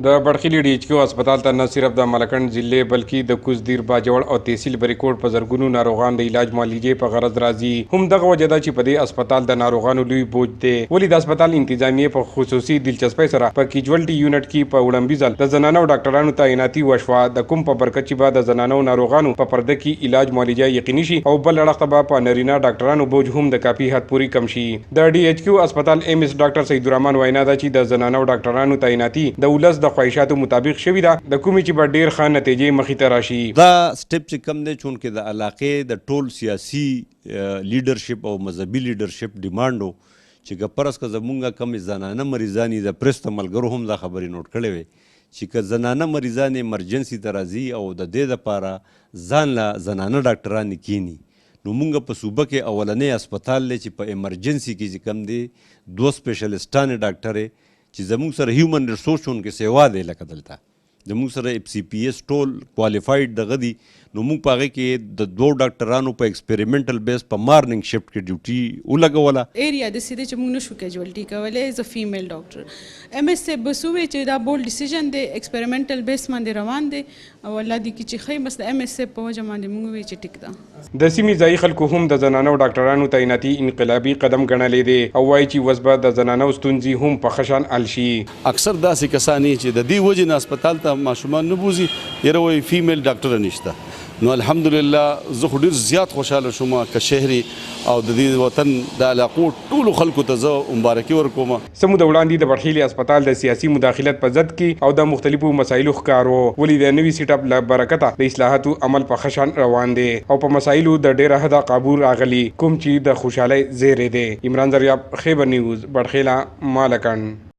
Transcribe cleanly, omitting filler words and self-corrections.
د بڑخیلی DHQ هسپتال ته نه صرف د ملکنډ ضلع بلکې د کوزدیر باجوړ او تحصیل بریکوټ په زرګونو ناروغان د علاج معالجې په غرض راځي. هم دغه وجه ده چې په دې هسپتال د ناروغانو لوی بوج دی. ولې د هسپتال انتظامیې په خصوصي دلچسپۍ سره په کیجوالټي یونټ کې په وړاندې ځل د زنانو ډاکټرانو تعیناتي وشوه، د کوم په برکت چې به د زنانو ناروغانو په پرده کې علاج معالجه یقیني شي او بل اړخ ته به په نارینه ډاکټرانو بوج هم د کافي حد پورې کم شي. د DHQ هسپتال MS ډاکټر سید الرحمن وینا ده چې د زنانو ډاکټرانو تعیناتي د ولس د خواهشاتو مطابق شوی ده، د کومې چې به ډیر ښه نتیجې مخې ته راشي. دا سټپ چې کم دی چونکې د علاقې د ټول سیاسي لیډرشپ او مذهبي لیډرشپ ډیمانډ و چې که فرض که زمونږ کمې زنانه مریضانې د پریس ته ملګرو هم دا خبرې نوټ کړې وې چې که زنانه مریضانې ایمرجنسي ته راځي او د دې دپاره ځان له زنانه ډاکټرانې کینی، نو مونږ په صوبه کې اولنی هسپتال دی چې په ایمرجنسي کې چې کم دی 2 سپیشلیسټانې ډاکټرې چې زموږ سره هیومن ریسورس چونکې سیوا دی لکه دلته زموږ سره FCPS ټول کوالیفاید دغه دي، نو موږ په هغې کې د 2 ډاکټرانو په ایکسپریمنټل بیس په مارننګ شفټ کې ډیوټي ولګوله. ایریا داسې دی چې موږ نشو کیجوالټي کولی. ایز ا فیمیل ډاکټر MS صاحب بس ووایي چې دا بولډ ډیسیژن دی، ایکسپریمنټل بیس باندې روان دی او الله دې کړي چې ښه بس د MS صاحب په وجه باندې موږ ووایي چې ټیک ده. د سیمې ځایي خلکو هم د زنانو ډاکټرانو تعیناتي انقلابي قدم ګڼلی دی او وایي چې اوس به د زنانو ستونزې هم په ښه شان حل شي. اکثر داسې کسان چې د دې وجې نه هسپتال ته ماشومان نه بوځي، یاره وایي فیمیل ډاکټره نشته. نو الحمدلله زه خو ډېر زیات خوشحاله شوم که شهري او د دې وطن د علاقو ټولو خلکو ته زه مبارکي ورکوم. څه موده وړاندې د بړخیلي هسپتال د سیاسي مداخلت په ضد کې او د مختلفو مسایلو ښکار و، ولې د نوي سیټ اپ له برکته د اصلاحاتو عمل په ښه شان روان دی او په مسایلو د ډېره حده قابو راغلي، کوم چې د خوشحالۍ زیری دی. عمران دریاب، خیبر نیوز، بړخیله، مالکنډ.